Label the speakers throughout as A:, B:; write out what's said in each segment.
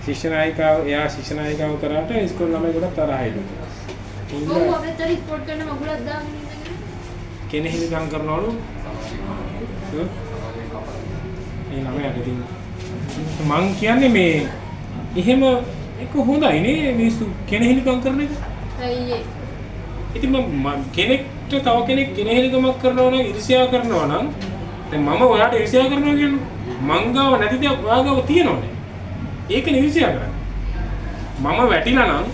A: ශිෂ්‍ය නායිකාව එයා ශිෂ්‍ය නායිකාව කරාට ඉස්කෝලේ ළමයි ගොඩක් තරහයිලු.
B: ඔව් අපිට රිපෝට් කරන මගුලක් දාගෙන ඉඳගෙන
A: කෙනෙහිලිකම් කරනවලු. ඒ ළමයාට ඉතින් මං කියන්නේ මේ එහෙම එක හොඳයි නේ මිනිස්සු කෙනෙහිලිකම් කරන එක.
B: ඇයි ඒ?
A: ඉතින් මම කෙනෙක්ට තව කෙනෙක් කෙනෙහිලිකමක් කරනවා නම් ඉරිසියා කරනවා නම් දැන් මම ඔයාට ඉරිසියා කරනවා කියන්නේ මං ගාව නැති දේ ඔයා ගාව තියෙනවනේ. ඒකනේ ඉරිසියා කරන්නේ. මම වැටිලා නම්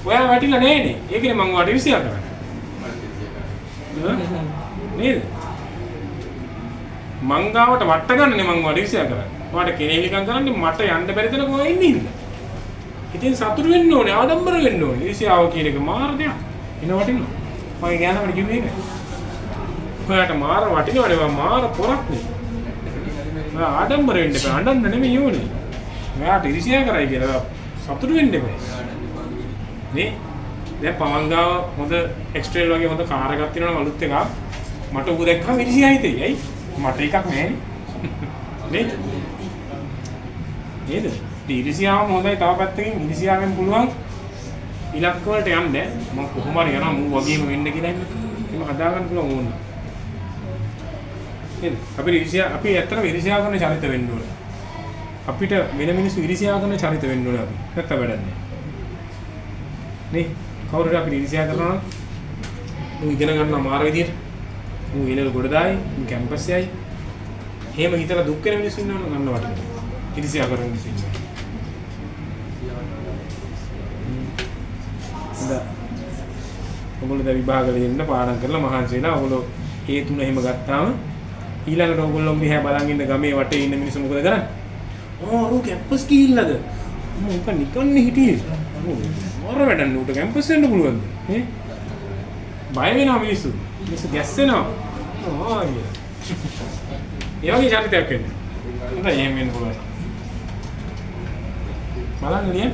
A: ඔයා වැටිලා නෑනේ. ඒකනේ මං ඔයාට ඉරිසියා කරන්නේ. නේද? මං ගාවට වට ගන්නනේ මං ඔයාට ඉරිසියා කරන්නේ. ඔයාට කෙනෙහිලිකම් කරන්නේ මට යන්න බැරි තැනක ඔයා ඉන්නේ ඉන්න. ඉතින් සතුටු වෙන්න ඕනේ, ආඩම්බර වෙන්න ඕනේ. ඉරිසියාව කියන එක මාර දෙයක්. එන වටිනවා. මම ගෑනකට කිව්වේ ඒක. ඔයාට මාර වටිනවනේ මාර පොරක් නේ. ඔයා ආඩම්බර වෙන්න එපා. අඬන්න නෙමෙයි ඕනේ. ඔයාට ඉරිසියා කරයි කියලා සතුටු වෙන්න එපා. නේ? දැන් පවංගාව හොඳ එක්ස්ට්‍රේල් වගේ හොඳ කාර් එකක් තියෙනවා අලුත් එකක්. මට ඌ දැක්කම ඉරිසියා හිතෙයි. ඇයි? මට එකක් නැහැ නේ. නේද? ඉරිසියාවම හොඳයි තව පැත්තකින් ඉරිසියාවෙන් පුළුවන් ඉලක්ක වලට යන්න මම කොහොම හරි යනවා මූ වගේම වෙන්න කියලා එහෙම හදාගන්න පුළුවන් ඕන. නේද? අපි ඇත්තටම ඉරිසියා කරන චරිත වෙන්න ඕනේ. අපිට වෙන මිනිස්සු ඉරිසියා කරන චරිත වෙන්න ඕනේ අපි. නැත්නම් වැඩක් නැහැ. නේ? කවුරුද අපි ඉරිසියා කරනවා නම් මූ ඉගෙන ගන්න අමාරු විදියට මූ ඉනල ගොඩ දායි මූ කැම්පස් යයි. එහෙම හිතලා දුක් වෙන මිනිස්සු ඉන්නවනම් ගන්න වටිනවා. ඉරිසියා කරන මිනිස්සු ඉන්නවා. ඔයගොල්ලෝ දැන් විභාගවල ඉන්න පාඩම් කරලා මහන්සි වෙලා ඔයගොල්ලෝ ඒ තුන එහෙම ගත්තාම ඊළඟට ඔයගොල්ලෝ දිහා බලන් ඉන්න ගමේ වටේ ඉන්න මිනිස්සු මොකද කරන්නේ? ඕ කැම්පස් ගිහිල්ලාද? මොකක් නිකන්නේ හිටියේ. මොර වැඩන්න උට කැම්පස් එන්න පුළුවන්ද? ඈ? බය වෙනවා මිනිස්සු. මිනිස්සු ගැස්සෙනවා. ආ ඒ වගේ චරිතයක් වෙන්න. හොඳයි එහෙම වෙන්න පුළුවන්. බලන්න නේ